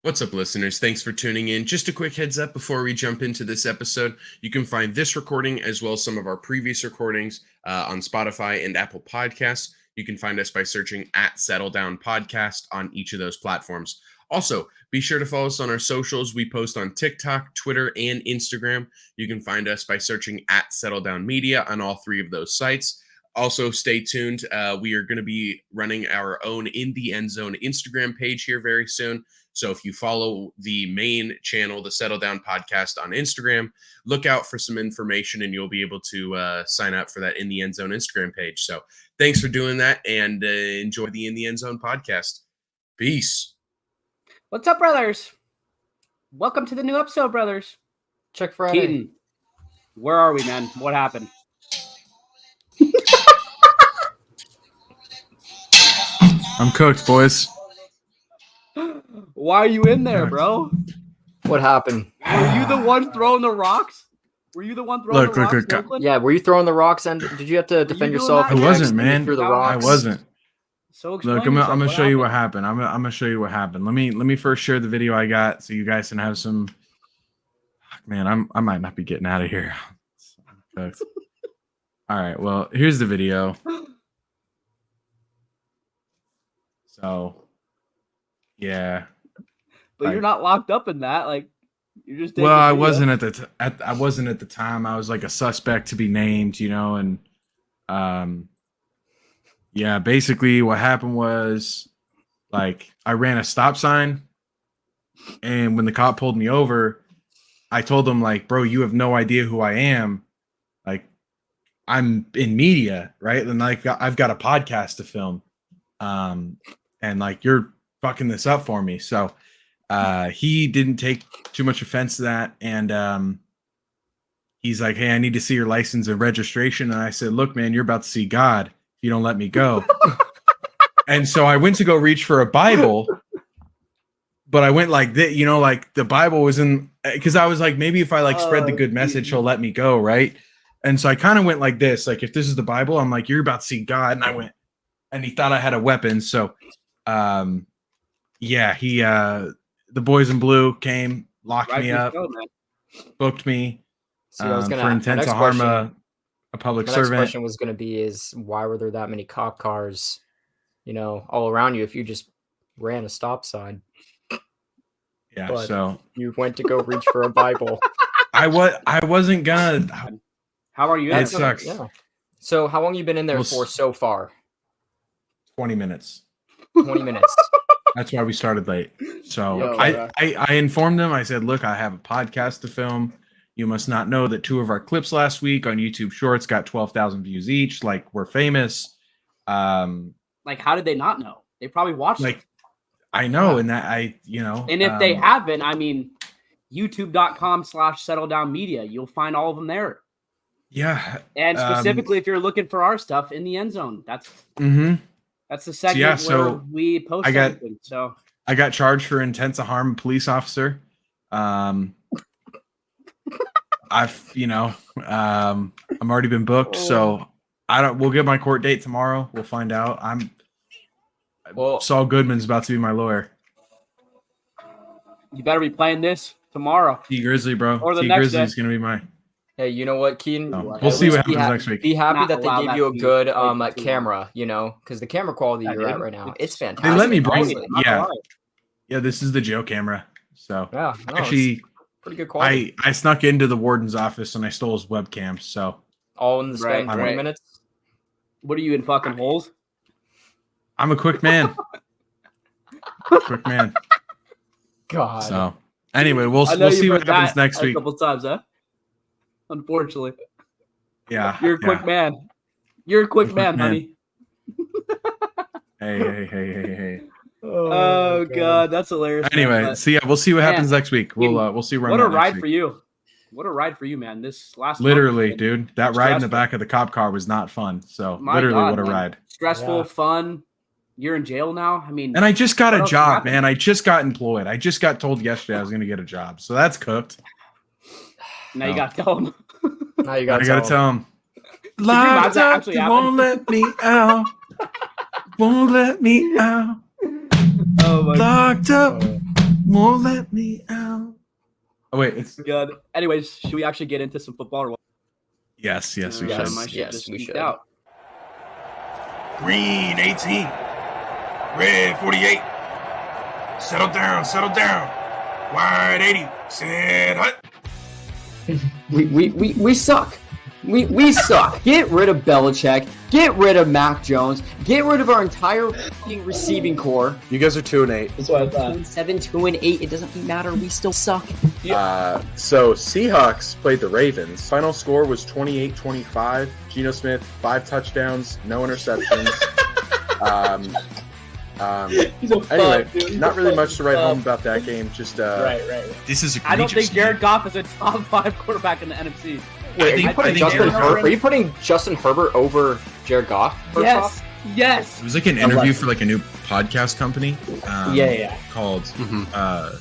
What's up, listeners? Thanks for tuning in. Just a quick heads up before we jump into this episode. You can find this recording as well as some of our previous recordings on Spotify and Apple Podcasts. You can find us by searching at Settle Down Podcast on each of those platforms. Also, be sure to follow us on our socials. We post on TikTok, Twitter, and Instagram. You can find us by searching at Settle Down Media on all three of those sites. Also, stay tuned. We are going to be running our own In the Endzone Instagram page here very soon. So if you follow the main channel, the Settle Down Podcast on Instagram, look out for some information and you'll be able to sign up for that In the Endzone Instagram page. So thanks for doing that and enjoy the In the Endzone podcast. Peace. What's up, brothers? Welcome to the new episode, brothers. Check Friday. Keaton, where are we, man? What happened? I'm cooked, boys. Why are you in there, bro? What happened? Were you the one throwing the rocks? Were you the one throwing the rocks? Oakland? Yeah, were you throwing the rocks and did you have to defend yourself? I wasn't, man. Threw the rocks? I wasn't. So look, I'm gonna show you what happened. I'm gonna show you what happened. Let me first share the video I got so you guys can have some. Man, I might not be getting out of here. All right, well, here's the video. So, yeah. But you're not locked up in that, like you're just. Well, I wasn't I wasn't at the time. I was like a suspect to be named, you know, and yeah, basically what happened was like I ran a stop sign, and when the cop pulled me over, I told him like, "Bro, you have no idea who I am. Like, I'm in media, right? And like I've got a podcast to film, and like you're fucking this up for me." So he didn't take too much offense to that, and he's like, "Hey, I need to see your license and registration." And I said, "Look, man, you're about to see God if you don't let me go." And so I went to go reach for a Bible, but I went like that, you know, like the Bible was in, because I was like, maybe if I like spread the good message, he'll let me go, right? And so I kind of went like this, like if this is the Bible, I'm like, you're about to see God. And I went, and he thought I had a weapon. So yeah, he the boys in blue came, locked me up, booked me for intent to harm a public servant. My next question was going to be is why were there that many cop cars, you know, all around you if you just ran a stop sign? Yeah, but so you went to go reach for a Bible. I wasn't gonna. How are you? It sucks. Yeah. So how long you been in there for so far? 20 minutes. 20 minutes. That's why we started late. So I informed them. I said, "Look, I have a podcast to film. You must not know that 2 of our clips last week on YouTube Shorts got 12,000 views each. Like, we're famous." Like, how did they not know? They probably watched it. I know, and that you know. And if they haven't, I mean, youtube.com/settledownmedia, you'll find all of them there. Yeah. And specifically, if you're looking for our stuff in the end zone, that's the segment where we post everything. So I got charged for intent to harm a police officer. I'm already been booked, so we'll get my court date tomorrow. We'll find out. Saul Goodman's about to be my lawyer. You better be playing this tomorrow. T Grizzly, bro. Or the T next Grizzly's day. gonna be my. Hey, you know what, Keen? We'll see what happens next week. Be happy that they gave you a good camera, you know, because the camera quality you're at right now, it's fantastic. They let me bring it. Yeah, this is the jail camera. So yeah, actually, pretty good quality. I snuck into the warden's office and I stole his webcam. So all in the span of 20 minutes. What are you in fucking holes? I'm a quick man. Quick man. God. So anyway, we'll see what happens next week. A couple times, huh? Unfortunately. Yeah. You're a quick man. You're a quick man, honey. Hey. Oh God, that's hilarious. Anyway, so yeah, we'll see what happens next week. We'll see where. What a ride for you! What a ride for you, man! This last literally, dude, that ride in the back of the cop car was not fun. So literally, what a ride! Stressful, fun. You're in jail now. I mean, and I just got a job, man. I just got employed. I just got told yesterday I was going to get a job, so that's cooked. Now you got to tell him. Now you got to tell him. Locked up, you won't let me out. Won't let me out. Oh my Locked up, won't let me out. Oh wait, it's good. Anyways, should we actually get into some football or what? yes, we should. We should. Out. Green 18. Red 48. Settle down. Wide 80. Set hut. We suck. We suck. Get rid of Belichick. Get rid of Mac Jones. Get rid of our entire fucking receiving core. You guys are 2-8. That's what I thought. 2-7, 2-8. It doesn't matter. We still suck. So Seahawks played the Ravens. Final score was 28-25. Geno Smith, 5 touchdowns, no interceptions. Anyway, not really much to write home about that game. Just right. This is I don't think egregious. Jared Goff is a top 5 quarterback in the NFC. Wait, I think are you putting Justin Herbert over Jared Goff? Yes. It was like an interview for like a new podcast company. Called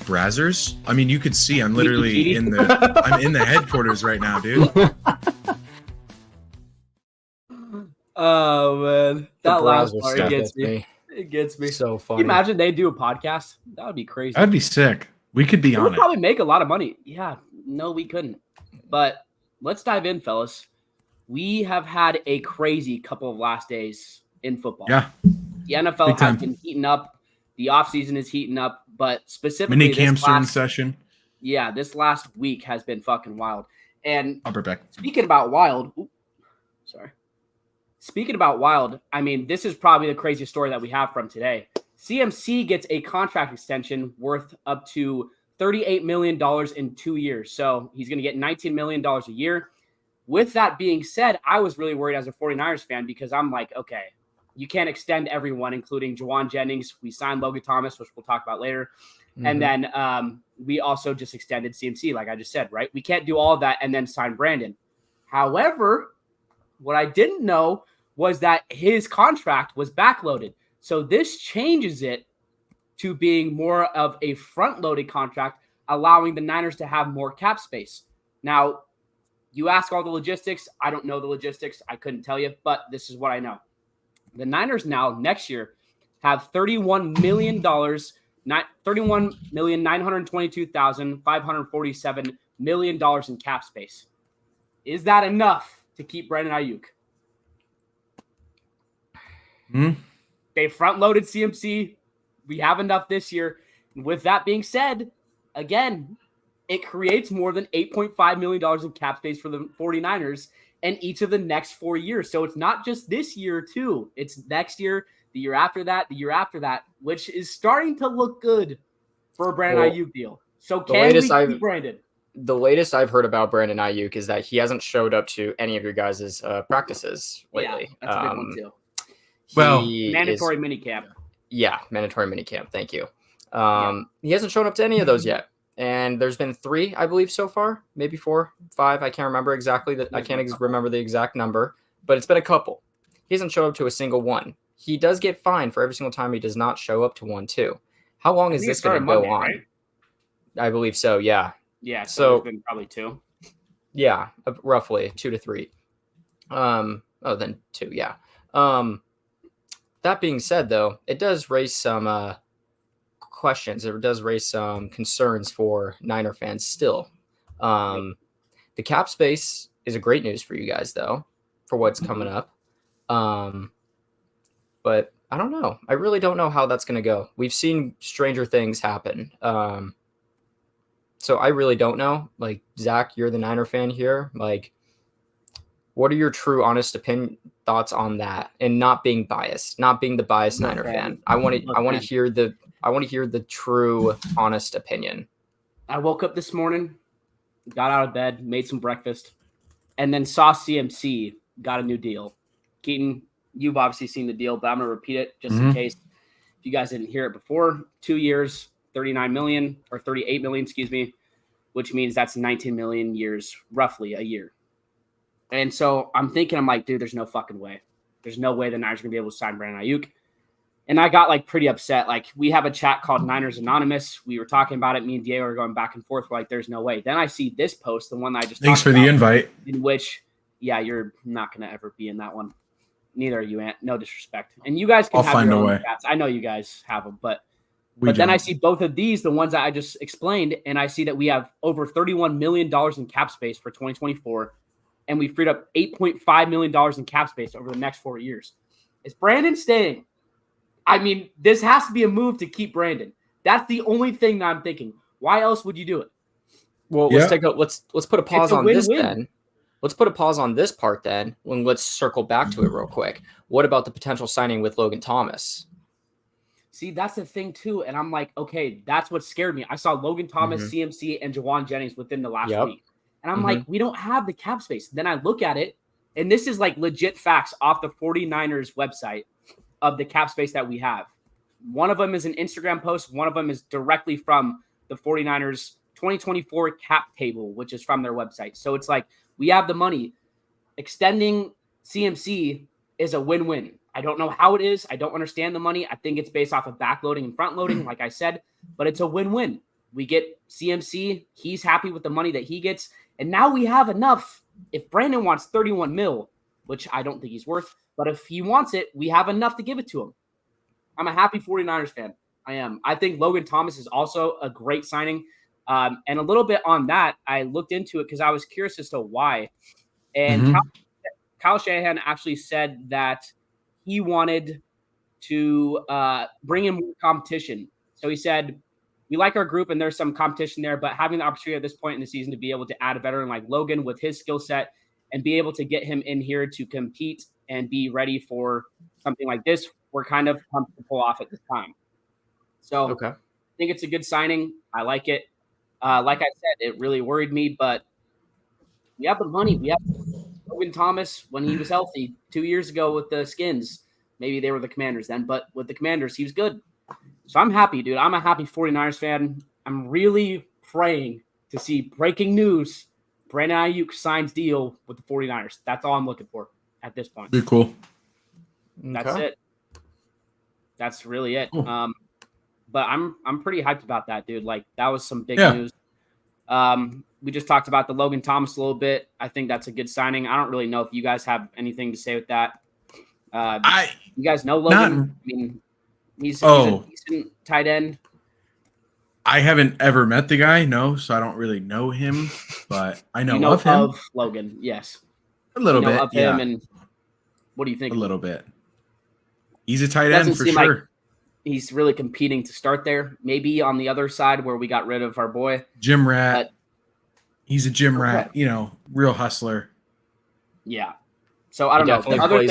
Brazzers. I mean, you could see I'm literally in the headquarters right now, dude. Oh man, that last Brazzers part stuff gets me. It gets me. So funny. Can you imagine they do a podcast? That would be crazy. That'd be sick. We could be We on would it. probably make a lot of money. Yeah, no, we couldn't. But let's dive in, fellas. We have had a crazy couple of last days in football. Yeah. The NFL Big time. has been heating up. The offseason is heating up. But specifically, Mini camps are in session. Yeah, this last week has been fucking wild. And I'll be back. speaking about wild, Speaking about wild, I mean, this is probably the craziest story that we have from today. CMC gets a contract extension worth up to $38 million in 2 years. So he's going to get $19 million a year. With that being said, I was really worried as a 49ers fan because I'm like, okay, you can't extend everyone, including Jawan Jennings. We signed Logan Thomas, which we'll talk about later. Mm-hmm. And then we also just extended CMC, like I just said, right? We can't do all of that and then sign Brandon. However, what I didn't know was that his contract was backloaded. So this changes it to being more of a front-loaded contract, allowing the Niners to have more cap space. Now, you ask all the logistics. I don't know the logistics. I couldn't tell you, but this is what I know. The Niners now, next year, have $31,922,547 million in cap space. Is that enough to keep Brandon Ayuk? They front-loaded CMC. We have enough this year. And with that being said, again, it creates more than $8.5 million in cap space for the 49ers in each of the next 4 years. So it's not just this year, too. It's next year, the year after that, which is starting to look good for a Brandon Ayuk deal. So can we keep Brandon? The latest I've heard about Brandon Ayuk is that he hasn't showed up to any of your guys' practices lately. Yeah, that's a big one, too. Mandatory minicamp. Yeah, mandatory minicamp. Thank you. He hasn't shown up to any of those yet. And there's been 3, I believe, so far. Maybe 4, 5. I can't remember exactly. I can't remember the exact number. But it's been a couple. He hasn't shown up to a single one. He does get fined for every single time he does not show up to one, too. How long is this going to go on? Right? I believe so, yeah. Yeah, so it's been probably 2. Yeah, roughly 2 to 3. Then 2, yeah. That being said, though, it does raise some questions. It does raise some concerns for Niner fans still. The cap space is a great news for you guys, though, for what's coming up. But I don't know. I really don't know how that's going to go. We've seen stranger things happen. So I really don't know. Like, Zach, you're the Niner fan here. Like, what are your true, honest thoughts on that, and not being biased, not being the biased Niner fan? I want to hear the true, honest opinion. I woke up this morning, got out of bed, made some breakfast, and then saw CMC got a new deal. Keaton, you've obviously seen the deal, but I'm gonna repeat it just in case if you guys didn't hear it before. 2 years, $39 million or $38 million, excuse me, which means that's 19 million years, roughly a year. And so I'm like, dude, there's no fucking way. There's no way the Niners are going to be able to sign Brandon Ayuk. And I got like pretty upset. Like, we have a chat called Niners Anonymous. We were talking about it. Me and Diego were going back and forth. We're like, there's no way. Then I see this post, the one that I just Thanks for the invite. In which, yeah, you're not going to ever be in that one. Neither are you, Ant. No disrespect. And you guys can I'll have find your a own way. chats. I know you guys have them, but But then I see both of these, the ones that I just explained, and I see that we have over $31 million in cap space for 2024, and we freed up $8.5 million in cap space over the next 4 years. Is Brandon staying? I mean, this has to be a move to keep Brandon. That's the only thing that I'm thinking. Why else would you do it? Well, Yeah. let's put a pause on win-win. this then. Let's put a pause on this part then. Let's circle back to it real quick. What about the potential signing with Logan Thomas? See, that's the thing too. And I'm like, okay, that's what scared me. I saw Logan Thomas, CMC, and Jawan Jennings within the last week. And I'm like, we don't have the cap space. Then I look at it, and this is like legit facts off the 49ers website of the cap space that we have. One of them is an Instagram post. One of them is directly from the 49ers 2024 cap table, which is from their website. So it's like, we have the money. Extending CMC is a win-win. I don't know how it is. I don't understand the money. I think it's based off of backloading and front loading, like I said, but it's a win-win. We get CMC. He's happy with the money that he gets. And now we have enough. If Brandon wants 31 mil, which I don't think he's worth, but if he wants it, we have enough to give it to him. I'm a happy 49ers fan. I am. I think Logan Thomas is also a great signing. And a little bit on that, I looked into it because I was curious as to why. And Kyle Shanahan actually said that he wanted to bring in more competition. So he said, we like our group and there's some competition there, but having the opportunity at this point in the season to be able to add a veteran like Logan with his skill set and be able to get him in here to compete and be ready for something like this, we're kind of pumped to pull off at this time. So I think it's a good signing. I like it. Like I said, it really worried me, but we have the money. We have Logan Thomas when he was healthy 2 years ago with the Skins. Maybe they were the Commanders then, but with the Commanders, he was good. So I'm happy, dude. I'm a happy 49ers fan. I'm really praying to see breaking news. Brandon Ayuk signs deal with the 49ers. That's all I'm looking for at this point. Pretty cool. That's it. That's really it. Cool. But I'm pretty hyped about that, dude. Like, that was some big news. We just talked about the Logan Thomas a little bit. I think that's a good signing. I don't really know if you guys have anything to say with that. You guys know Logan? I mean, he's a decent tight end. I haven't ever met the guy, so I don't really know him, but I know of him. Of Logan, yes. A little bit of him, and what do you think? A little bit. He's a tight end for sure. Like he's really competing to start there. Maybe on the other side where we got rid of our boy. Gym rat. He's a gym rat, real hustler. Yeah. So I don't know. The other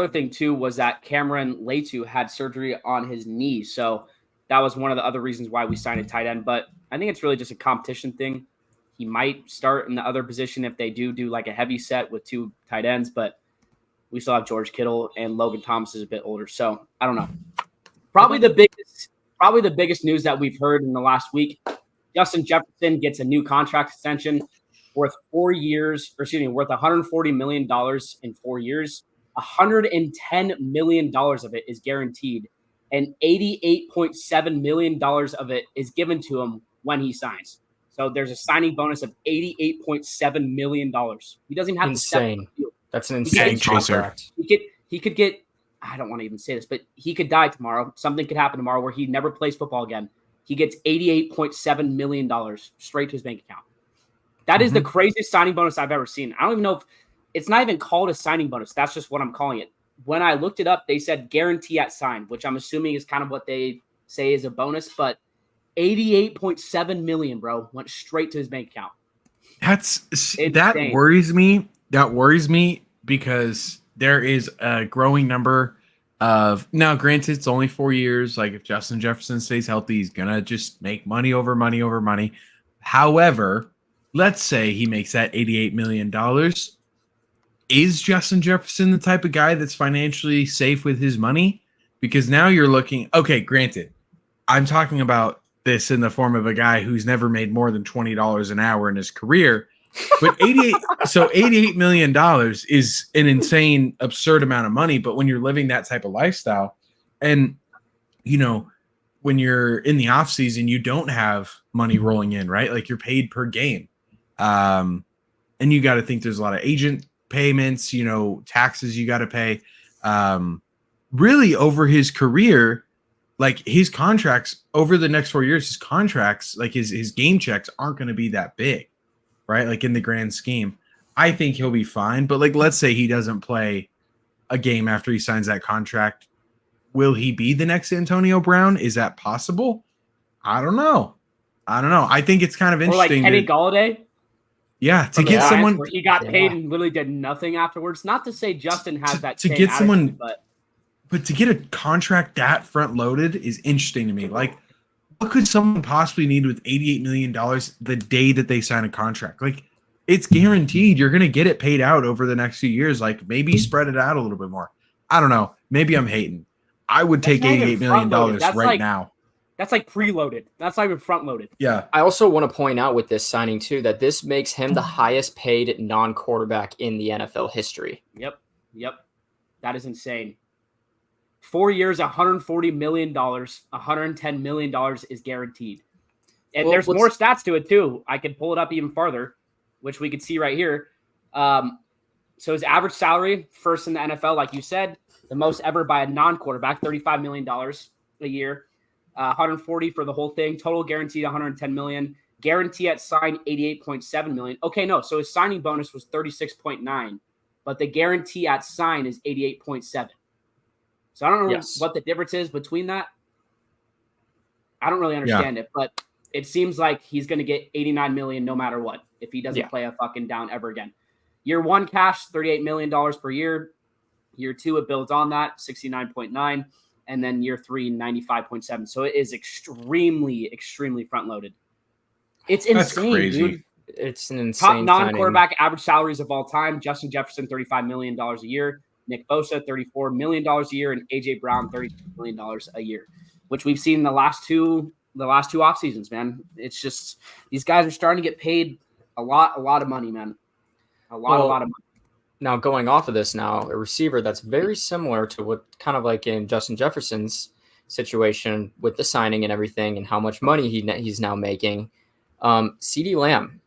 thing too was that Cameron Letu had surgery on his knee. So that was one of the other reasons why we signed a tight end. But I think it's really just a competition thing. He might start in the other position if they do like a heavy set with two tight ends, but we still have George Kittle and Logan Thomas is a bit older. So I don't know. Probably the biggest news that we've heard in the last week. Justin Jefferson gets a new contract extension worth $140 million in 4 years. $110 million of it is guaranteed, and $88.7 million of it is given to him when he signs. So there's a signing bonus of $88.7 million. He doesn't even have insane. That's an insane contract. He could get, I don't want to even say this, but he could die tomorrow. Something could happen tomorrow where he never plays football again. He gets $88.7 million straight to his bank account. That is the craziest signing bonus I've ever seen. I don't even know if it's not even called a signing bonus. That's just what I'm calling it. When I looked it up, they said guarantee at sign, which I'm assuming is kind of what they say is a bonus, but $88.7 million, bro, went straight to his bank account. That worries me. That worries me because there is a growing number of, now granted, it's only 4 years. Like if Justin Jefferson stays healthy, he's going to just make money over money over money. However, let's say he makes that $88 million. Is Justin Jefferson the type of guy that's financially safe with his money? Because now you're looking, okay, granted, I'm talking about this in the form of a guy who's never made more than $20 an hour in his career. But $88 million is an insane, absurd amount of money. But when you're living that type of lifestyle, and when you're in the off season, you don't have money rolling in, right? Like you're paid per game, and you got to think there's a lot of agent payments, taxes you got to pay. Really, over his career, like his contracts over the next 4 years, his contracts, like his game checks aren't going to be that big, right? Like in the grand scheme, I think he'll be fine. But like, let's say he doesn't play a game after he signs that contract. Will he be the next Antonio Brown? Is that possible? I don't know. I think it's kind of Or like interesting. Kenny Galladay. Yeah, to from the get Giants, someone where he got paid and literally did nothing afterwards. Not to say Justin has that to same get attitude, someone, but to get a contract that front loaded is interesting to me. Like, what could someone possibly need with $88 million the day that they sign a contract? Like, it's guaranteed you're going to get it paid out over the next few years. Like, maybe spread it out a little bit more. I don't know. Maybe I'm hating. I would take $88 million right now. That's like preloaded. That's not even front loaded. Yeah. I also want to point out with this signing too that this makes him the highest paid non-quarterback in the NFL history. Yep. That is insane. 4 years, $140 million, $110 million is guaranteed. And there's more stats to it too. I could pull it up even farther, which we could see right here. So his average salary, first in the NFL, like you said, the most ever by a non-quarterback, $35 million a year, 140 for the whole thing. Total guaranteed, $110 million. Guarantee at sign, $88.7 million. Okay, no. So his signing bonus was $36.9, but the guarantee at sign is $88.7. So I don't know what the difference is between that. I don't really understand it, but it seems like he's going to get $89 million no matter what if he doesn't play a fucking down ever again. Year one cash, $38 million per year. Year two, it builds on that, 69.9. And then year three, 95.7. So it is extremely, extremely front loaded. It's insane, dude. It's an insane top non-quarterback average salaries of all time. Justin Jefferson, $35 million a year. Nick Bosa, $34 million a year. And AJ Brown, $32 million a year, which we've seen the last two off seasons, man. It's just these guys are starting to get paid a lot of money, man. A lot of money. Now, going off of this now, a receiver that's very similar to what kind of like in Justin Jefferson's situation with the signing and everything and how much money he's now making. CeeDee Lamb.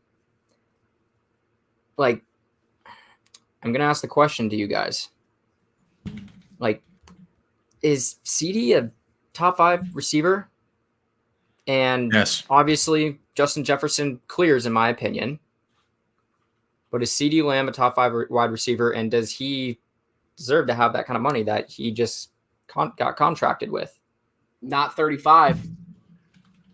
Like, I'm going to ask the question to you guys. Like, is CeeDee a top 5 receiver? And obviously, Justin Jefferson clears, in my opinion. But is CeeDee Lamb a top 5 wide receiver, and does he deserve to have that kind of money that he just got contracted with? Not 35.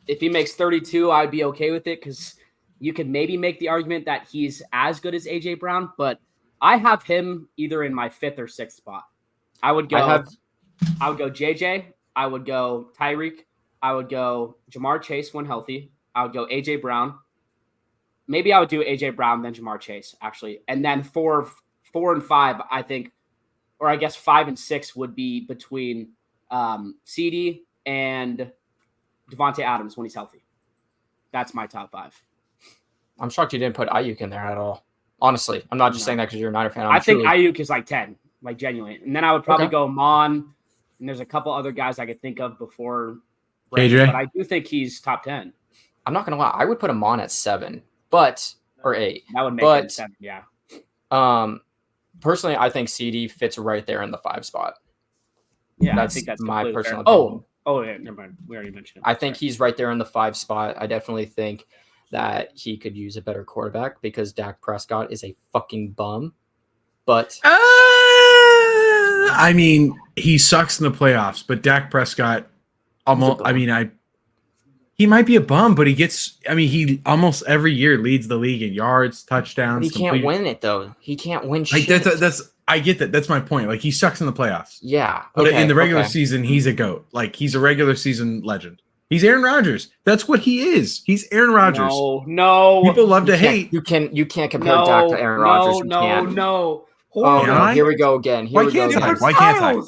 If he makes 32, I'd be okay with it because you could maybe make the argument that he's as good as AJ Brown, but I have him either in my 5th or 6th spot. I would go JJ. I would go Tyreek. I would go Jamar Chase when healthy. I would go AJ Brown. Maybe I would do AJ Brown, then Jamar Chase, actually. And then 4 and 5, I think, or I guess 5 and 6 would be between CeeDee and Devontae Adams when he's healthy. That's my top 5. I'm shocked you didn't put Ayuk in there at all. Honestly, I'm not just saying that because you're a Niner fan. I think Ayuk is like 10, like genuinely. And then I would probably go Mon, and there's a couple other guys I could think of before KJ. But I do think he's top 10. I'm not going to lie. I would put him on at 7. Or 8. That would make it 7, yeah. Personally, I think CeeDee fits right there in the 5 spot. Yeah, I think that's my personal opinion. Oh, yeah, never mind. We already mentioned it. I think he's right there in the 5 spot. I definitely think that he could use a better quarterback because Dak Prescott is a fucking bum. But I mean, he sucks in the playoffs, but Dak Prescott he might be a bum, but he almost every year leads the league in yards, touchdowns. But he can't win it though. He can't win shit. I get that. That's my point. Like, he sucks in the playoffs. Yeah. But in the regular season, he's a GOAT. Like, he's a regular season legend. He's Aaron Rodgers. That's what he is. He's Aaron Rodgers. No. People love to hate. You can't compare Dak to Aaron Rodgers. No. Here we go again. Why can't I?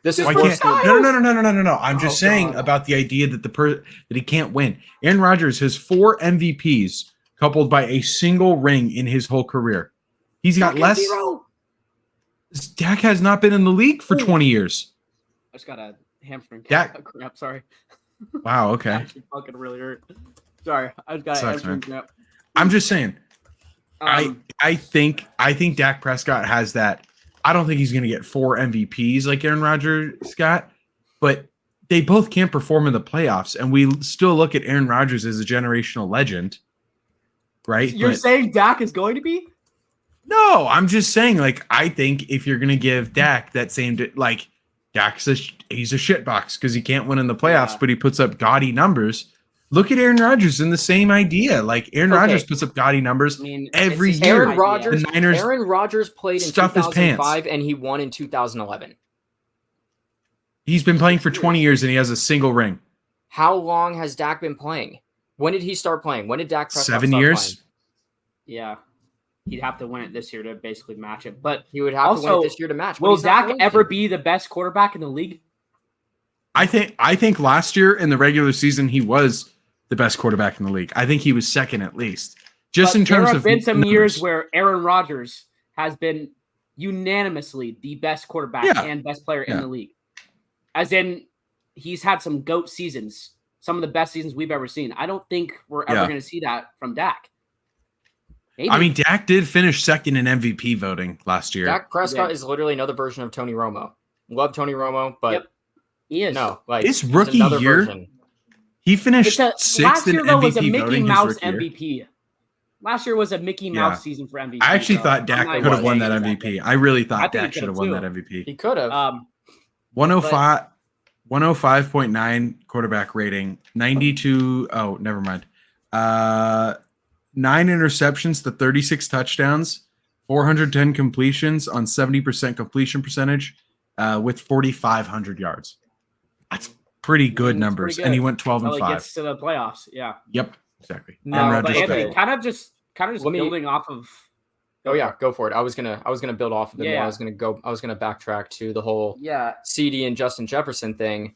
This is No. I'm just saying about the idea that that he can't win. Aaron Rodgers has 4 MVPs coupled by a single ring in his whole career. He's got less. 0. Dak has not been in the league for 20 years. I just got a hamstring cramp. Sorry. Wow. Okay. Actually fucking really hurt. Sorry, I just got a hamstring cramp. I'm just saying. I think Dak Prescott has that. I don't think he's going to get 4 MVPs like Aaron Rodgers got, but they both can't perform in the playoffs, and we still look at Aaron Rodgers as a generational legend, right? You're saying Dak is going to be? No, I'm just saying, like, I think if you're gonna give Dak that same, like, Dak's he's a shitbox because he can't win in the playoffs, but he puts up gaudy numbers. Look at Aaron Rodgers in the same idea. Like, Aaron Rodgers puts up gaudy numbers every year. Aaron Rodgers, the Niners Aaron Rodgers played in 2005 and he won in 2011. He's been playing for 20 years and he has a single ring. How long has Dak been playing? When did he start playing? When did Dak Prescott 7 years? Yeah. He'd have to win it this year to basically match it. But he would have to win it this year to match. Will Dak ever be the best quarterback in the league? I think last year in the regular season he was the best quarterback in the league. I think he was second at least. Just in terms of there have been some years where Aaron Rodgers has been unanimously the best quarterback and best player in the league. As in, he's had some GOAT seasons, some of the best seasons we've ever seen. I don't think we're ever going to see that from Dak. Maybe. I mean, Dak did finish second in MVP voting last year. Dak Prescott is literally another version of Tony Romo. Love Tony Romo, but he is. No, like his rookie year, version. He finished sixth last year, in though, MVP was a Mickey voting. Mouse MVP. Last year was a Mickey Mouse season for MVP. I actually thought Dak could have won that MVP. I really thought Dak should have won that MVP. He could have. 105.9 quarterback rating, 92. Oh, never mind. 9 interceptions to 36 touchdowns, 410 completions on 70% completion percentage, with 4,500 yards. That's pretty good numbers. And he went 12-5. Gets to the playoffs. Yeah. Yep. Exactly. But Anthony, kind of just building off of. Oh yeah, go for it. I was gonna build off of it. Yeah. I was gonna backtrack to the whole CD and Justin Jefferson thing.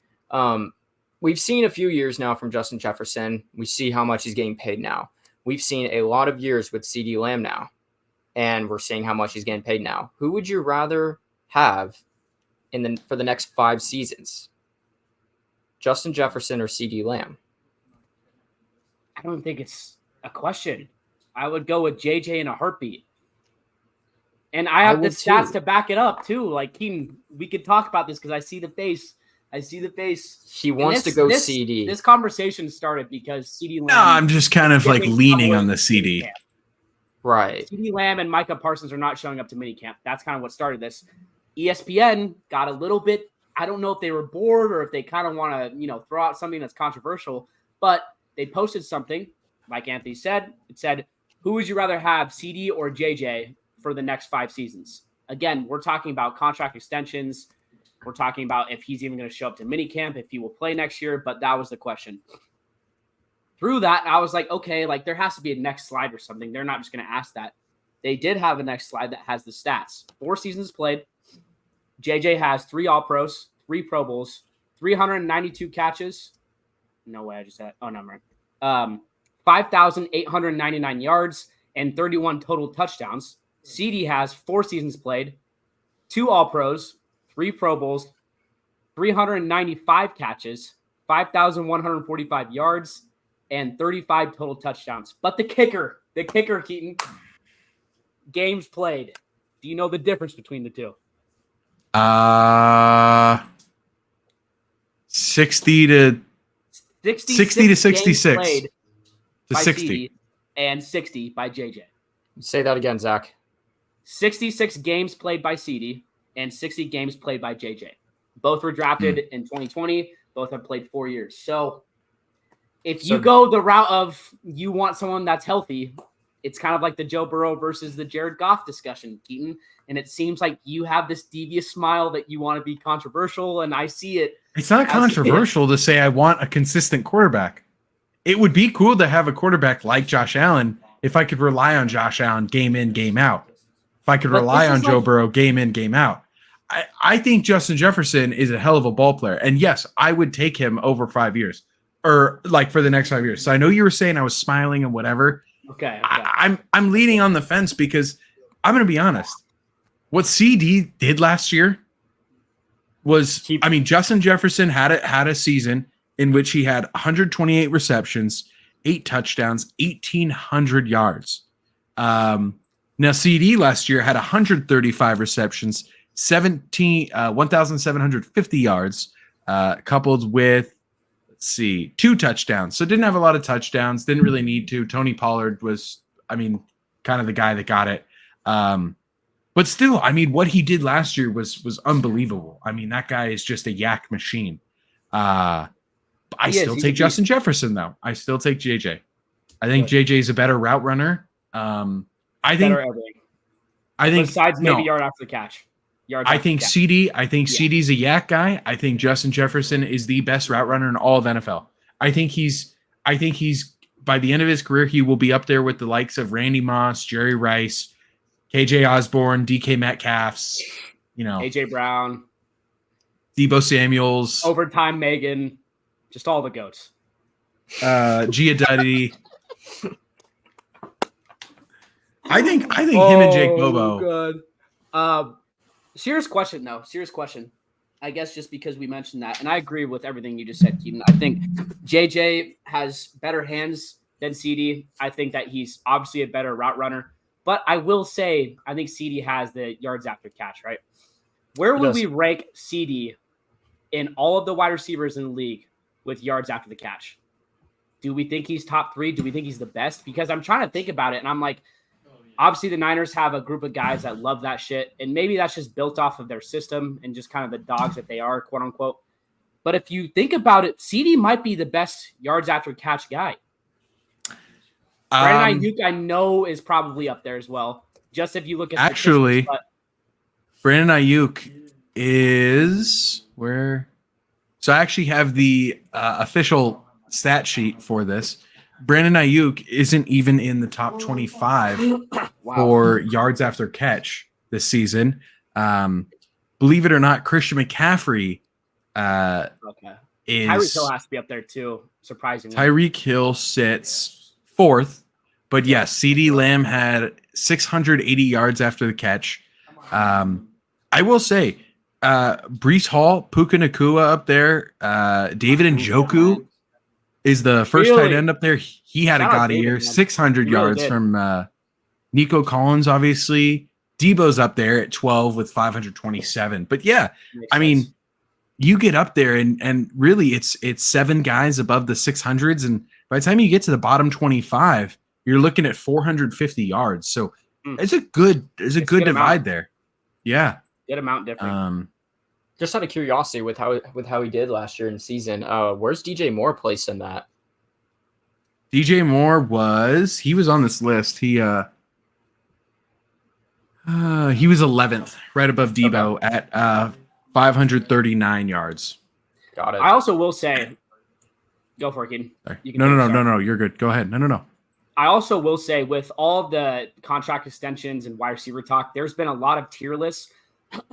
We've seen a few years now from Justin Jefferson. We see how much he's getting paid now. We've seen a lot of years with CD Lamb now, and we're seeing how much he's getting paid now. Who would you rather have for the next 5 seasons? Justin Jefferson or CD Lamb? I don't think it's a question. I would go with JJ in a heartbeat. And I have the stats to back it up too. Like, we could talk about this because I see the face. He wants to go CD. This conversation started because CD Lamb. No, I'm just kind of like leaning on the CD. Right. CD Lamb and Micah Parsons are not showing up to minicamp. That's kind of what started this. ESPN got a little bit. I don't know if they were bored or if they kind of want to, throw out something that's controversial, but they posted something, like Anthony said. It said, "Who would you rather have, CD or JJ, for the next 5 seasons?" Again, we're talking about contract extensions. We're talking about if he's even going to show up to minicamp, if he will play next year, but that was the question. Through that, I was like, okay, like there has to be a next slide or something. They're not just going to ask that. They did have a next slide that has the stats. 4 seasons played. JJ has 3 All-Pros, 3 Pro Bowls, 392 catches. No way, I just said, oh, no, I'm right. 5,899 yards and 31 total touchdowns. CD has 4 seasons played, 2 All-Pros, 3 Pro Bowls, 395 catches, 5,145 yards, and 35 total touchdowns. But the kicker, Keaton, games played. Do you know the difference between the two? 60 to 66 played to by 60 CD and 60 by JJ. Say that again, Zach. 66 games played by CD and 60 games played by JJ. Both were drafted in 2020. Both have played 4 years. So if you go the route of you want someone that's healthy, it's kind of like the Joe Burrow versus the Jared Goff discussion, Keaton. And it seems like you have this devious smile that you want to be controversial, and I see it. It's not controversial to say I want a consistent quarterback. It would be cool to have a quarterback like Josh Allen if I could rely on Josh Allen game in, game out. If I could rely on Joe Burrow game in, game out. I think Justin Jefferson is a hell of a ball player. And yes, I would take him over 5 years or like for the next 5 years. So I know you were saying I was smiling and whatever. Okay. I'm leaning on the fence because I'm going to be honest. What CD did last year was, Justin Jefferson had a season in which he had 128 receptions, 8 touchdowns, 1,800 yards. Now CD last year had 135 receptions, 1,750 yards, coupled with, let's see, 2 touchdowns. So didn't have a lot of touchdowns, didn't really need to. Tony Pollard was, kind of the guy that got it. But still, what he did last year was unbelievable. That guy is just a yak machine. I still take Justin Jefferson, though. I still take JJ. I think JJ is a better route runner. Besides maybe yard after the catch. CD's a yak guy. I think Justin Jefferson is the best route runner in all of NFL. I think he's by the end of his career, he will be up there with the likes of Randy Moss, Jerry Rice, KJ Osborne, DK Metcalfs, AJ Brown, Deebo Samuels, overtime Megan, just all the goats. Giudice. I think him and Jake Bobo. God. Serious question, though. Serious question. I guess just because we mentioned that, and I agree with everything you just said, Keaton. I think JJ has better hands than CD. I think that he's obviously a better route runner. But I will say, I think CD has the yards after catch, right? Where would we rank CD in all of the wide receivers in the league with yards after the catch? Do we think he's top 3? Do we think he's the best? Because I'm trying to think about it, and I'm like, obviously the Niners have a group of guys that love that shit, and maybe that's just built off of their system and just kind of the dogs that they are, quote unquote. But if you think about it, CD might be the best yards after catch guy. Brandon Ayuk, I know, is probably up there as well. Just if you look at Brandon Ayuk is where? So I actually have the official stat sheet for this. Brandon Ayuk isn't even in the top 25 for yards after catch this season. Believe it or not, Christian McCaffrey is Tyreek Hill has to be up there too, surprisingly. Tyreek Hill sits 4th, but yes, CeeDee Lamb had 680 yards after the catch. I will say, Breece Hall, Puka Nacua up there, David Njoku is the first tight end up there. He had a gaudy year, 600 yards from Nico Collins, obviously. Debo's up there at 12 with 527. But yeah, you get up there and really it's 7 guys above the 600s. And by the time you get to the bottom 25, you're looking at 450 yards. So it's a good divide amount there. Yeah. Good amount different. Just out of curiosity, with how he did last year in the season, where's DJ Moore placed in that? DJ Moore was on this list. He was 11th, right above Debo at 539 yards. Got it. I also will say, go for it, Keaton. No, you're good. Go ahead. No. I also will say, with all of the contract extensions and wide receiver talk, there's been a lot of tier lists,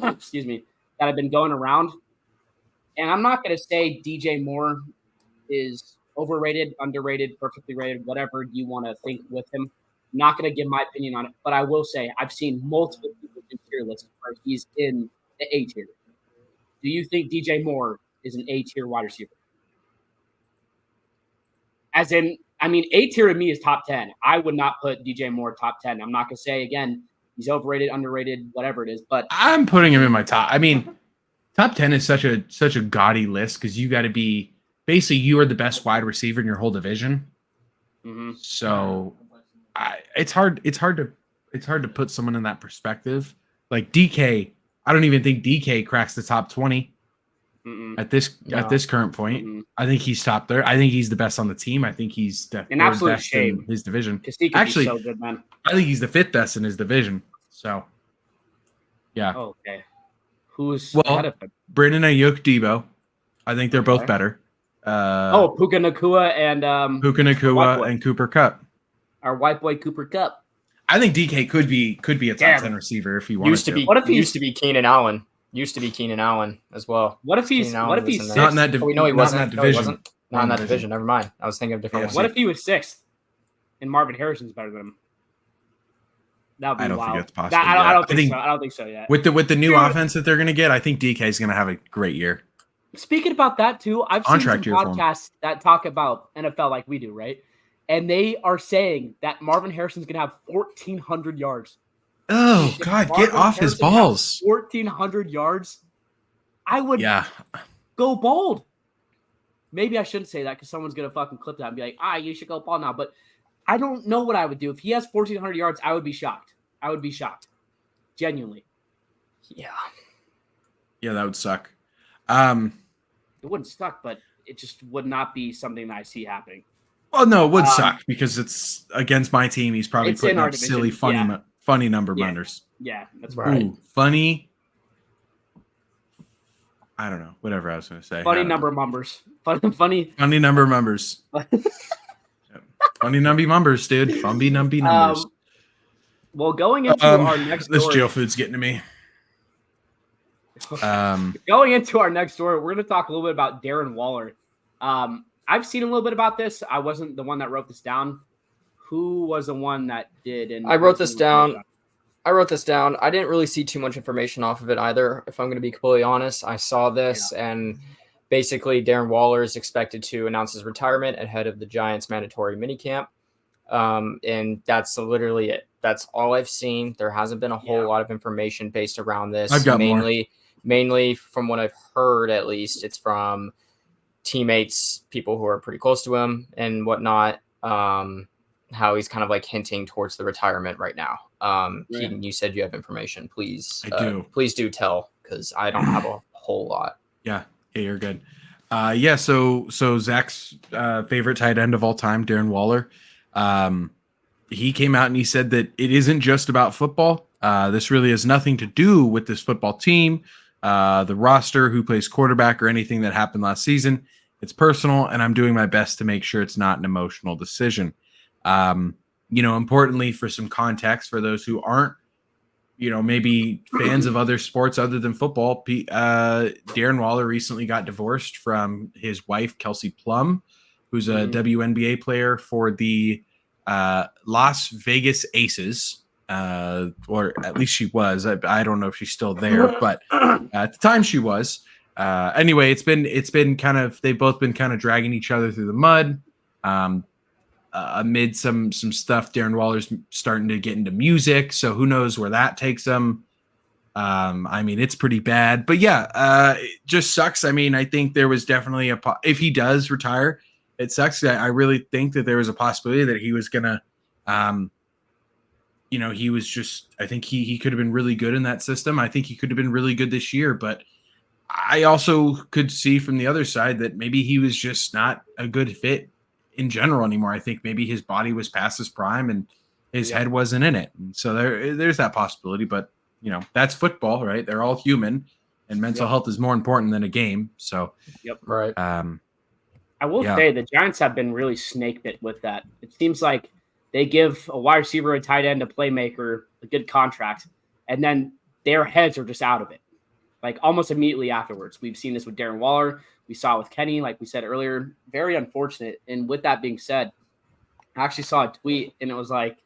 excuse me, that have been going around. And I'm not going to say DJ Moore is overrated, underrated, perfectly rated, whatever you want to think with him. I'm not going to give my opinion on it, but I will say I've seen multiple people in tier lists where he's in the A tier. Do you think DJ Moore is an A tier wide receiver? As in, A tier to me is top 10. I would not put DJ Moore top 10. I'm not going to say, again, he's overrated, underrated, whatever it is. But I'm putting him in my top. Top 10 is such a gaudy list because you got to be basically you are the best wide receiver in your whole division. Mm-hmm. So it's hard to put someone in that perspective. Like DK, I don't even think DK cracks the top 20 at this current point. Mm-hmm. I think he's top there. I think he's the best on the team. I think he's an absolute best shame in his division. Actually, so good, man. I think he's the 5th best in his division. So, yeah. Okay. Who's ahead of him? Brandon Ayuk, Debo. I think they're both better. Puka Nacua and and Cooper Kupp. Our white boy Cooper Kupp. I think DK could be a top 10 receiver if he wanted to. Used to be Keenan Allen. Used to be Keenan Allen as well. What if he's not in that division? Not in that division. Never mind. I was thinking of different ones. What if he was 6th and Marvin Harrison's better than him? That would be I don't wild. think that's possible. I don't think so. I don't think so yet. With the new offense that they're going to get, I think DK is going to have a great year. Speaking about that too, I've seen some podcasts that talk about NFL like we do, right? And they are saying that Marvin Harrison's going to have 1,400 yards. Oh, God, get off his balls. 1,400 yards. I would. Yeah. go bald. Maybe I shouldn't say that because someone's going to fucking clip that and be like, you should go bald now. But I don't know what I would do. If he has 1,400 yards, I would be shocked. I would be shocked. Genuinely. Yeah. Yeah, that would suck. It wouldn't suck, but it just would not be something that I see happening. Well, no, it would suck because it's against my team. He's probably It's putting in our up silly, division. funny number Yeah. runners. Yeah, that's Right. Ooh, funny. I don't know. Whatever I was going to say. funny number numbers. Funny. Funny number numbers. Funny numby numbers, dude. Funny numby numbers. Well, going into our next This story, jail food's getting to me. going into our next story, we're going to talk a little bit about Darren Waller. I've seen a little bit about this. I wasn't the one that wrote this down. Who was the one that did? And I wrote this down. I didn't really see too much information off of it either. If I'm going to be completely honest, I saw this and basically Darren Waller is expected to announce his retirement ahead of the Giants mandatory minicamp. And that's literally it. That's all I've seen. There hasn't been a whole lot of information based around this. I've got mainly from what I've heard, at least it's from teammates, people who are pretty close to him and whatnot. How he's kind of like hinting towards the retirement right now. Keaton, you said you have information. Please, I do. Please do tell, because I don't have a whole lot. Yeah, you're good. So Zach's favorite tight end of all time, Darren Waller, he came out and he said that it isn't just about football. This really has nothing to do with this football team, the roster, who plays quarterback, or anything that happened last season. It's personal, and I'm doing my best to make sure it's not an emotional decision. Importantly, for some context, for those who aren't, maybe fans of other sports other than football, Darren Waller recently got divorced from his wife, Kelsey Plum, who's a WNBA player for the Las Vegas Aces, or at least she was. I don't know if she's still there, but at the time she was. Anyway, it's been kind of, they've both been kind of dragging each other through the mud. Amid some stuff, Darren Waller's starting to get into music, so who knows where that takes him. It's pretty bad, but yeah, it just sucks. I think there was definitely if he does retire, it sucks. I really think that there was a possibility that he was gonna, he was just, I think he could have been really good in that system. I think he could have been really good this year, but I also could see from the other side that maybe he was just not a good fit in general anymore. I think maybe his body was past his prime and his head wasn't in it. And so there's that possibility, but that's football, right? They're all human, and mental health is more important than a game. So, right. I will say the Giants have been really snake bit with that. It seems like they give a wide receiver, a tight end, a playmaker, a good contract, and then their heads are just out of it. Like almost immediately afterwards. We've seen this with Darren Waller. We saw it with Kenny, like we said earlier. Very unfortunate. And with that being said, I actually saw a tweet, and it was like,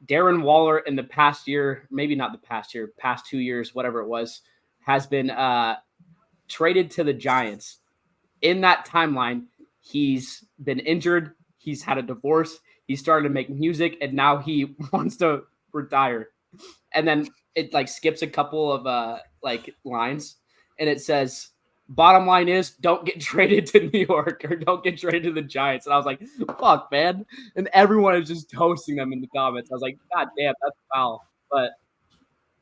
Darren Waller in the past year, maybe not the past year, past 2 years, whatever it was, has been traded to the Giants. In that timeline, he's been injured. He's had a divorce. He started to make music, and now he wants to retire. And then it like skips a couple of lines, and it says, bottom line is, don't get traded to New York, or don't get traded to the Giants. And I was like, fuck, man. And everyone is just toasting them in the comments. I was like, God damn, that's foul. But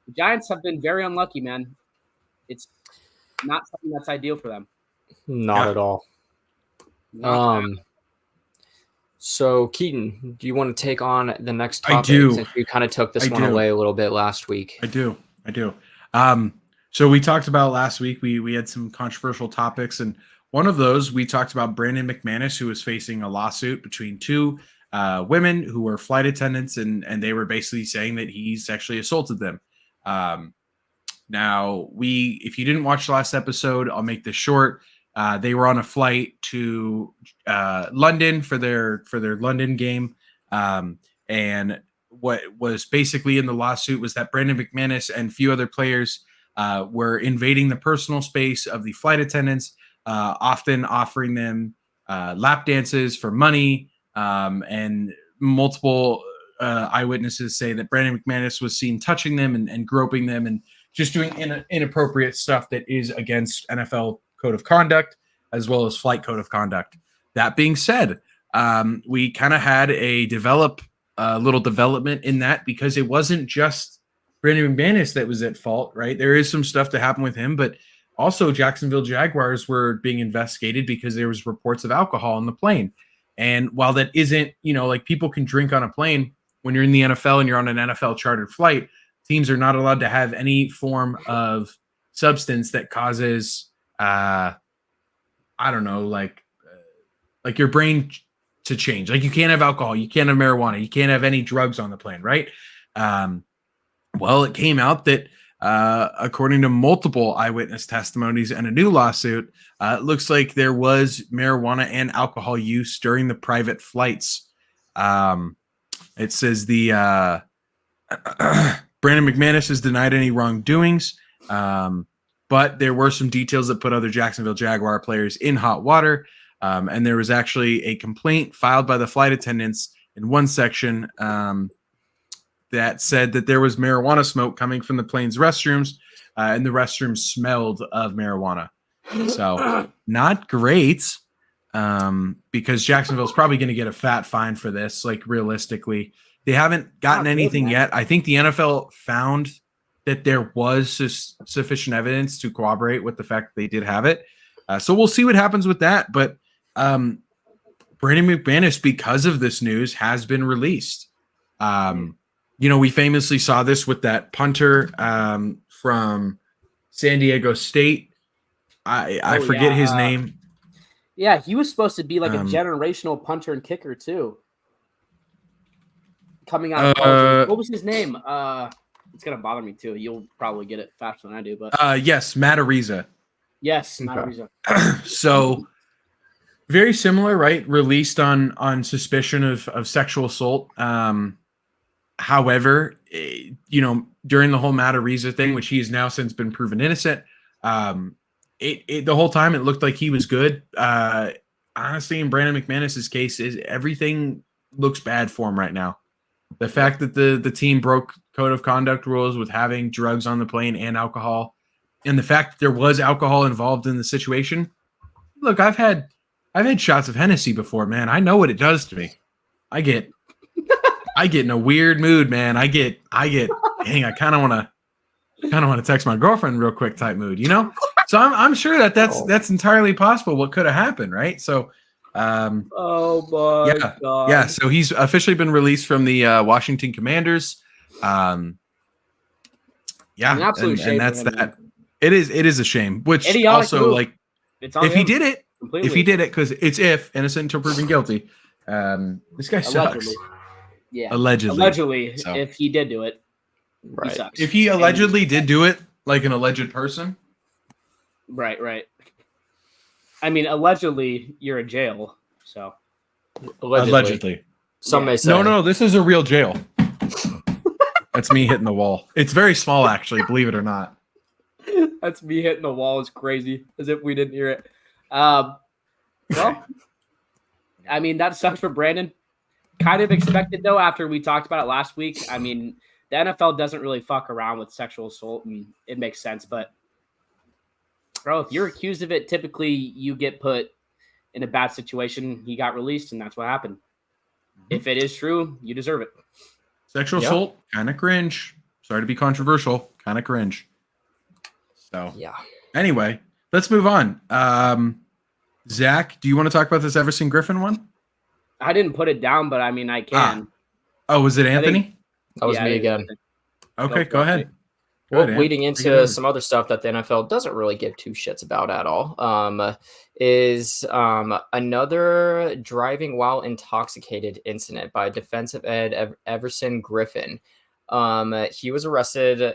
the Giants have been very unlucky, man. It's not something that's ideal for them. Not at all. So Keaton, do you want to take on the next topic? I do. Since you kind of took this one away a little bit last week. I do. So we talked about last week, we had some controversial topics, and one of those, we talked about Brandon Mcmanus, who was facing a lawsuit between two women who were flight attendants, and they were basically saying that he sexually assaulted them. Now, if you didn't watch the last episode, I'll make this short. They were on a flight to London for their London game, and what was basically in the lawsuit was that Brandon McManus and a few other players were invading the personal space of the flight attendants, often offering them lap dances for money, and multiple eyewitnesses say that Brandon McManus was seen touching them and groping them and just doing inappropriate stuff that is against NFL code of conduct as well as flight code of conduct. That being said, we kind of had a little development in that because it wasn't just Brandon Mcmanus that was at fault, right? There is some stuff that happened with him, but also Jacksonville Jaguars were being investigated because there was reports of alcohol on the plane. And while that isn't, like people can drink on a plane when you're in the NFL and you're on an NFL chartered flight, teams are not allowed to have any form of substance that causes, I don't know, like your brain to change. Like you can't have alcohol, you can't have marijuana, you can't have any drugs on the plane, right? Well, it came out that according to multiple eyewitness testimonies and a new lawsuit, it looks like there was marijuana and alcohol use during the private flights. It says the Brandon McManus has denied any wrongdoings, but there were some details that put other Jacksonville Jaguar players in hot water. And there was actually a complaint filed by the flight attendants in one section that said that there was marijuana smoke coming from the plane's restrooms, and the restrooms smelled of marijuana. So not great, because Jacksonville's probably going to get a fat fine for this. Like realistically, they haven't gotten anything yet. I think the NFL found that there was sufficient evidence to corroborate with the fact that they did have it. So we'll see what happens with that. But Brandon McManus, because of this news, has been released. We famously saw this with that punter from San Diego State. I forget his name. Yeah, he was supposed to be like a generational punter and kicker too. Coming out of college. What was his name? It's gonna bother me too. You'll probably get it faster than I do, but yes, Matt Ariza. Yes, Matt Ariza. So very similar, right? Released on suspicion of sexual assault. However, during the whole Matt Ariza thing, which he has now since been proven innocent, the whole time it looked like he was good. Honestly, in Brandon McManus's case, everything looks bad for him right now. The fact that the team broke code of conduct rules with having drugs on the plane and alcohol, and the fact that there was alcohol involved in the situation. Look, I've had shots of Hennessy before, man. I know what it does to me. I get in a weird mood, man. I get dang, I kind of want to text my girlfriend real quick type mood, So I'm sure that's entirely possible what could have happened, right? So oh my God. Yeah, so he's officially been released from the Washington Commanders. An absolute shame, and that's for him, that. It is a shame. Which idiotic also move. like It's on if him he did it, completely. because it's innocent until proven guilty. This guy sucks. Allegedly. Yeah. Allegedly. So. If he did do it, Right. he sucks. If he allegedly did do it, like an alleged person. Right. I mean, allegedly, you're in jail. So Allegedly. Some may say. No, this is a real jail. That's me hitting the wall. It's very small, actually, believe it or not. that's me hitting the wall. Is crazy. As if we didn't hear it. Well, I mean, that sucks for Brandon. Kind of expected, though, after we talked about it last week. I mean, the NFL doesn't really fuck around with sexual assault, and it makes sense. But, bro, if you're accused of it, typically you get put in a bad situation. He got released, and that's what happened. If it is true, you deserve it. Sexual assault, kind of cringe. Sorry to be controversial, kind of cringe. So, Yeah. Anyway, let's move on. Zach, do you want to talk about this Everson Griffen one? I didn't put it down, but I mean, I can. Oh, was it Anthony? That was Yeah, me it again. Okay, go ahead. Well, Good, leading Take it into in. some other stuff that the NFL doesn't really give two shits about at all, is another driving while intoxicated incident by defensive end Everson Griffen. He was arrested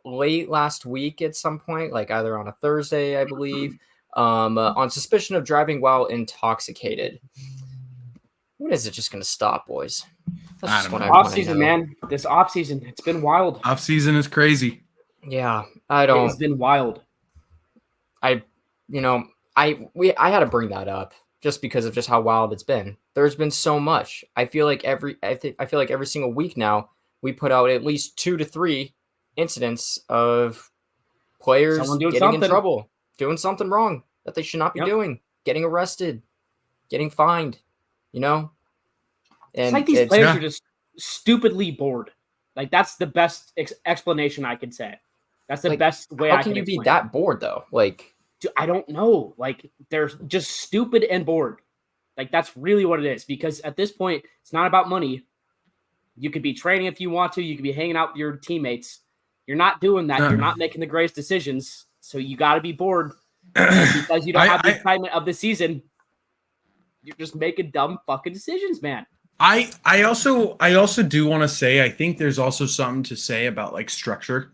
late last week at some point, like either on a Thursday, I believe, on suspicion of driving while intoxicated. When is it just going to stop, boys? That's I just don't what know. wanna Off season, know. man. This off season, it's been wild. Off season is crazy. Yeah, I It's don't. been wild. I had to bring that up just because of just how wild it's been. There's been so much. I feel like every single week now we put out at least 2 to 3 incidents of players Someone doing getting in something. trouble, doing something wrong. that they should not be Yep. doing. Getting arrested, getting fined, you know? It's And like these players yeah. are just stupidly bored. Like that's the best explanation I can say. That's the Like, best way how I can you explain be that bored though? Like, Dude, I don't know. Like they're just stupid and bored. Like that's really what it is. Because at this point, it's not about money. You could be training if you want to. You could be hanging out with your teammates. You're not doing that. No. You're not making the greatest decisions. So you got to be bored because you don't have the excitement of the season. You're just making dumb fucking decisions, man. I also do want to say I think there's also something to say about like structure,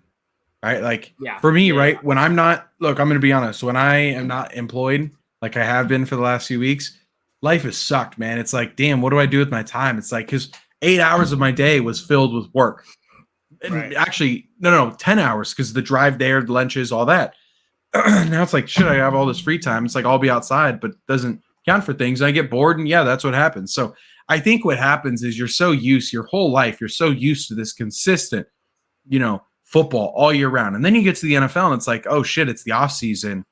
right? Like Yeah. for me, Yeah. right, when I'm not I'm going to be honest, when I am not employed like I have been for the last few weeks, life has sucked, man. It's like, damn, what do I do with my time? It's like cuz 8 hours of my day was filled with work. And Right. actually, no, 10 hours cuz the drive there, the lunches, all that. Now it's like, shit, I have all this free time. It's like I'll be outside, but it doesn't count for things. I get bored, and yeah, that's what happens. So I think what happens is you're so used your whole life, you're so used to this consistent, football all year round. And then you get to the NFL and it's like, oh shit, it's the off season.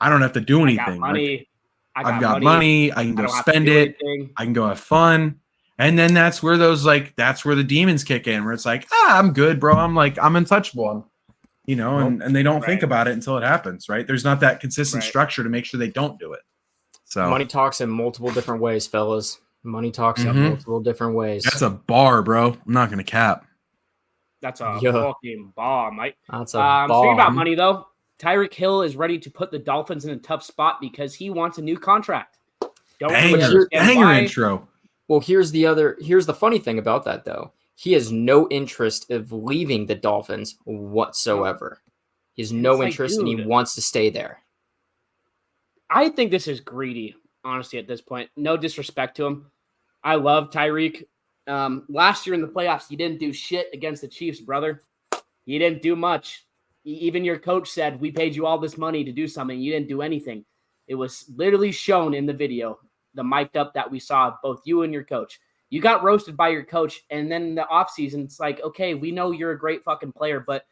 I don't have to do I anything. got money. Like, I've got money. I can I go don't have to spend do it. anything. I can go have fun. And then that's where that's where the demons kick in, where it's like, I'm good, bro. I'm untouchable. And they don't think Right. about it until it happens, right? There's not that consistent Right. structure to make sure they don't do it. So money talks in multiple different ways, fellas. Money talks in Mhm. multiple different ways. that's a bar, bro. I'm not gonna cap. That's a Yeah. fucking bomb, Mike. That's a Speaking about bomb. money, though, Tyreek Hill is ready to put the Dolphins in a tough spot because he wants a new contract. Don't really Banger, understand banger why. intro. Well, here's the funny thing about that though. He has no interest of leaving the Dolphins whatsoever. He has no It's like, interest and he dude. wants to stay there. I think this is greedy, honestly, at this point. No disrespect to him. I love Tyreek. Last year in the playoffs, he didn't do shit against the Chiefs, brother. He didn't do much. Even your coach said, we paid you all this money to do something. You didn't do anything. It was literally shown in the video, the mic'd up that we saw, both you and your coach. You got roasted by your coach, and then in the offseason, it's like, okay, we know you're a great fucking player, but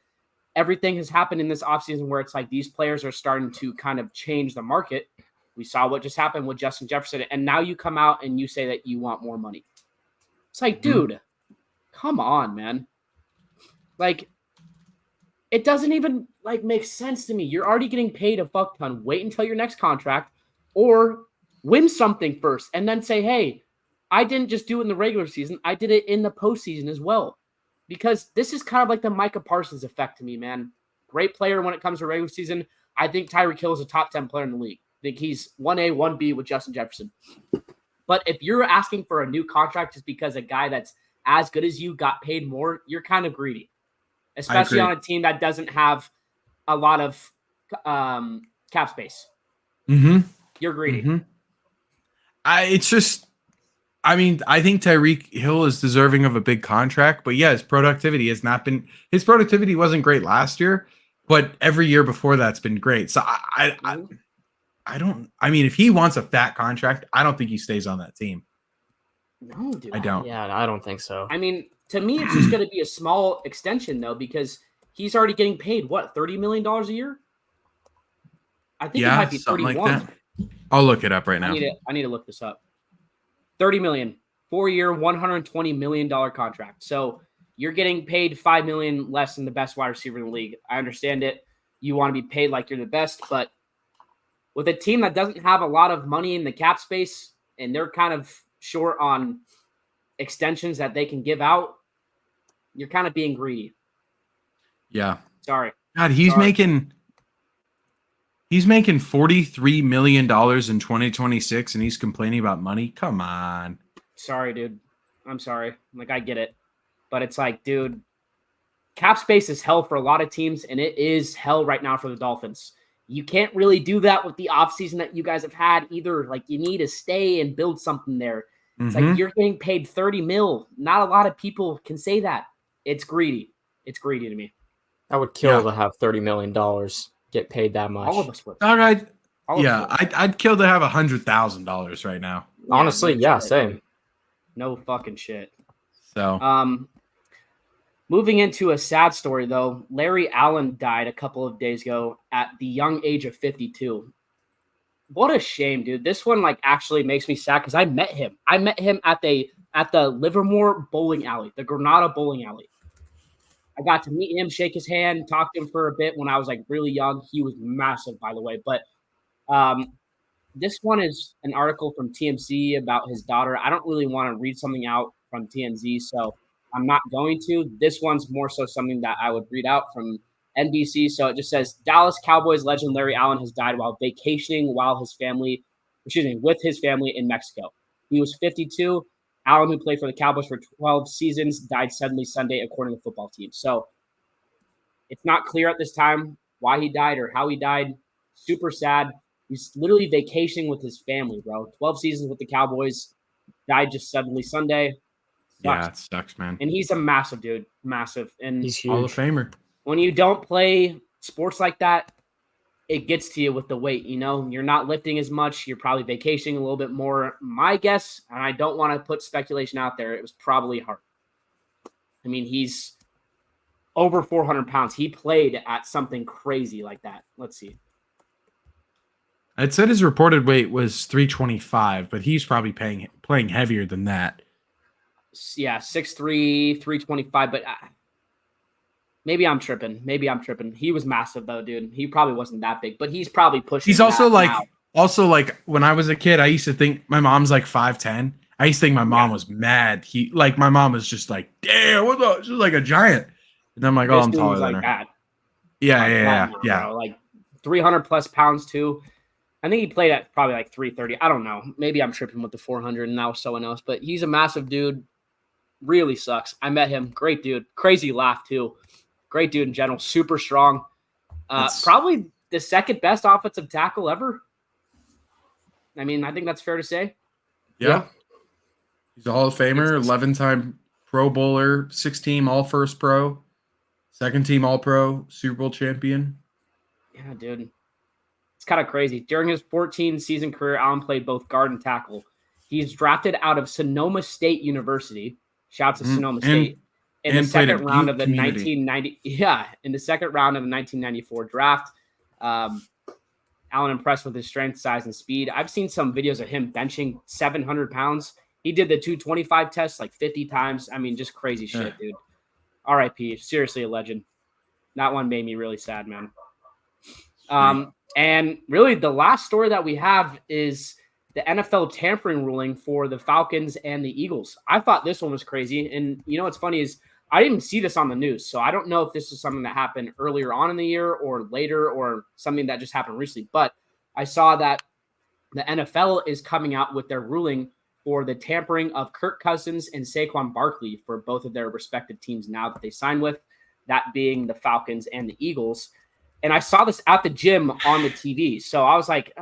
everything has happened in this offseason where it's like these players are starting to kind of change the market. We saw what just happened with Justin Jefferson, and now you come out and you say that you want more money. It's like, dude, come on, man. Like, it doesn't even make sense to me. You're already getting paid a fuck ton. Wait until your next contract or win something first and then say, hey, I didn't just do it in the regular season. I did it in the postseason as well. Because this is kind of like the Micah Parsons effect to me, man. Great player when it comes to regular season. I think Tyreek Hill is a top 10 player in the league. I think he's 1A, 1B with Justin Jefferson. But if you're asking for a new contract just because a guy that's as good as you got paid more, you're kind of greedy. Especially on a team that doesn't have a lot of cap space. Mm-hmm. You're greedy. Mm-hmm. I think Tyreek Hill is deserving of a big contract, but yeah, his productivity wasn't great last year, but every year before that's been great. So if he wants a fat contract, I don't think he stays on that team. No, dude. I don't. Yeah, I don't think so. I mean, to me, it's just going to be a small extension, though, because he's already getting paid, what, $30 million a year? I think it might be 31. Like that. I'll look it up right now. I need to look this up. $30 million, 4-year, $120 million contract. So you're getting paid $5 million less than the best wide receiver in the league. I understand it. You want to be paid like you're the best, but with a team that doesn't have a lot of money in the cap space and they're kind of short on extensions that they can give out, you're kind of being greedy. Yeah. Sorry. God, he's making $43 million in 2026 and he's complaining about money. Come on. Sorry, dude. I'm sorry. I get it. But it's like, dude, cap space is hell for a lot of teams, and it is hell right now for the Dolphins. You can't really do that with the offseason that you guys have had either. You need to stay and build something there. It's like you're getting paid $30 million. Not a lot of people can say that. It's greedy. It's greedy to me. I would kill to have $30 million get paid that much. All of us would. I'd kill to have $100,000 right now. Honestly, no shit. same. No fucking shit. So, moving into a sad story, though, Larry Allen died a couple of days ago at the young age of 52. what a shame, dude. This one like actually makes me sad because I met him. I met him at the Livermore bowling alley, the Granada bowling alley. I got to meet him, shake his hand, talk to him for a bit when I was like really young. He was massive, by the way. But this one is an article from TMZ about his daughter. I don't really want to read something out from TMZ, so I'm not going to. This one's more so something that I would read out from NBC. So it just says Dallas Cowboys legend Larry Allen has died while vacationing with his family in Mexico. He was 52. Allen, who played for the Cowboys for 12 seasons, died suddenly Sunday, according to the football team. So it's not clear at this time why he died or how he died. Super sad. He's literally vacationing with his family, bro. 12 seasons with the Cowboys, died just suddenly Sunday. Sucks. Yeah, it sucks, man. And he's a massive dude, massive. And He's huge. Hall of Famer. when you don't play sports like that, it gets to you with the weight. You know, you're not lifting as much. You're probably vacationing a little bit more. My guess, and I don't want to put speculation out there, it was probably hard. I mean, he's over 400 pounds. He played at something crazy like that. Let's see. It said his reported weight was 325, but he's probably playing heavier than that. Yeah, 6'3", 325, but maybe I'm tripping. He was massive though, dude. He probably wasn't that big, but he's probably pushing. He's also that now. When I was a kid, I used to think my mom's like 5'10". I used to think my mom was mad. My mom was just like, damn, what the? She's like a giant. And I'm like, This I'm dude taller was than like her. that. Yeah. Bro. Like 300 plus pounds too. I think he played at probably like 330. I don't know. Maybe I'm tripping with the 400 and now someone else, but he's a massive dude. Really sucks. I met him. Great dude. Crazy laugh too. Great dude in general. Super strong. Probably the second best offensive tackle ever. I mean, I think that's fair to say. Yeah. He's a Hall of Famer, 11-time Pro Bowler, 6-team All-First Pro, 2nd-team All-Pro, Super Bowl champion. Yeah, dude. It's kind of crazy. During his 14-season career, Allen played both guard and tackle. He's drafted out of Sonoma State University. Shout out to Sonoma State. In the second round of the 1994 draft. Allen impressed with his strength, size, and speed. I've seen some videos of him benching 700 pounds. He did the 225 test like 50 times. I mean, just crazy shit, dude. R.I.P. Seriously a legend. That one made me really sad, man. And really the last story that we have is the NFL tampering ruling for the Falcons and the Eagles. I thought this one was crazy. And you know what's funny is I didn't even see this on the news. So I don't know if this is something that happened earlier on in the year or later or something that just happened recently. But I saw that the NFL is coming out with their ruling for the tampering of Kirk Cousins and Saquon Barkley for both of their respective teams now that they signed with, that being the Falcons and the Eagles. And I saw this at the gym on the TV. So I was like,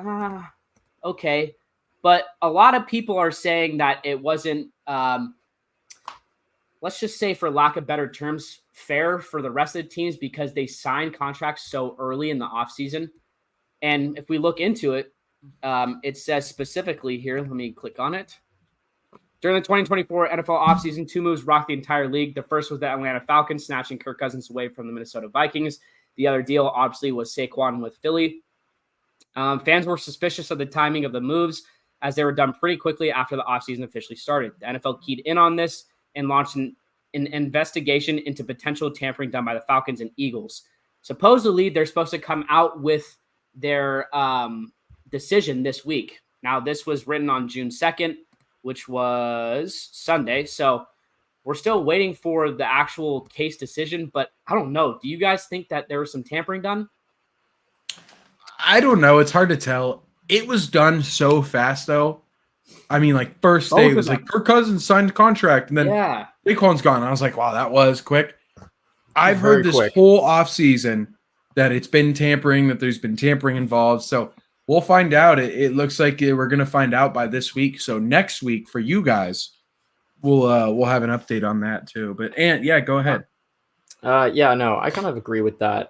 okay. But a lot of people are saying that it wasn't, let's just say for lack of better terms, fair for the rest of the teams because they signed contracts so early in the offseason. And if we look into it, it says specifically here, let me click on it. During the 2024 NFL offseason, 2 moves rocked the entire league. The first was the Atlanta Falcons snatching Kirk Cousins away from the Minnesota Vikings. The other deal, obviously, was Saquon with Philly. Fans were suspicious of the timing of the moves as they were done pretty quickly after the offseason officially started. The NFL keyed in on this and launched an investigation into potential tampering done by the Falcons and Eagles. Supposedly, they're supposed to come out with their decision this week. Now, this was written on June 2nd, which was Sunday. So we're still waiting for the actual case decision, but I don't know. Do you guys think that there was some tampering done? I don't know. It's hard to tell. It was done so fast, though. I mean, like, first day, it was like Kirk Cousins signed a contract, and then Saquon's gone. I was like, wow, that was quick. I've heard this whole offseason that it's been tampering, that there's been tampering involved. So we'll find out. It looks like we're going to find out by this week. So next week for you guys, we'll have an update on that too. But Ant, yeah, go ahead. I kind of agree with that.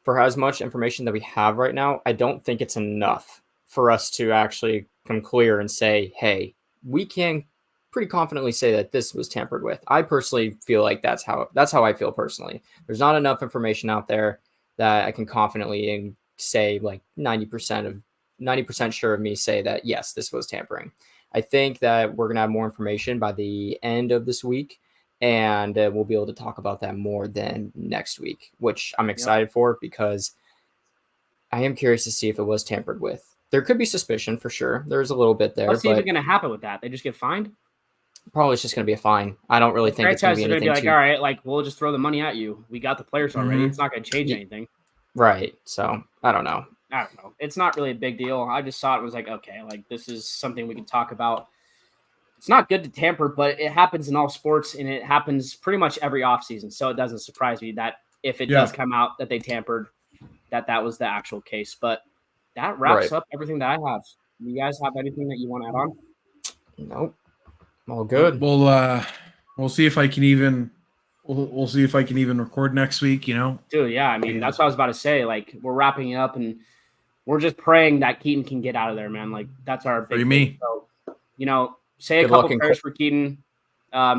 For as much information that we have right now, I don't think it's enough for us to actually come clear and say, hey, we can pretty confidently say that this was tampered with. I personally feel like that's how I feel personally. There's not enough information out there that I can confidently say like 90% of 90% sure of me say that, yes, this was tampering. I think that we're going to have more information by the end of this week, and we'll be able to talk about that more than next week, which I'm excited for because I am curious to see if it was tampered with. There could be suspicion for sure. There's a little bit there. What's even going to happen with that? They just get fined? Probably it's just going to be a fine. I don't really think it's going to be anything. Like, all right, like we'll just throw the money at you. We got the players already. It's not going to change anything. Right. So I don't know. It's not really a big deal. I just saw it was like, okay, like this is something we can talk about. It's not good to tamper, but it happens in all sports, and it happens pretty much every offseason. So it doesn't surprise me that if it does come out that they tampered, that was the actual case. But that wraps up everything that I have. You guys have anything that you want to add on? Nope. All good. We'll see if I can even we'll see if I can even record next week, Dude, yeah. I mean, that's what I was about to say. Like, we're wrapping it up, and we're just praying that Keaton can get out of there, man. Like, that's our big thing. So, say a couple prayers for Keaton.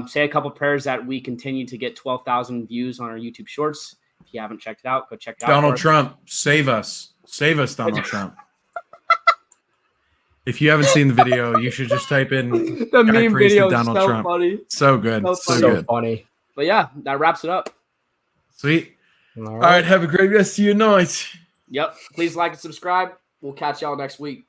Say a couple prayers that we continue to get 12,000 views on our YouTube Shorts. If you haven't checked it out, go check it out. Donald Trump, save us. Save us, Donald Trump. If you haven't seen the video, you should just type in the meme video. Donald so Trump. Funny. So good. So funny. But yeah, that wraps it up. Sweet. All right. Have a great rest of your night. Yep. Please like and subscribe. We'll catch y'all next week.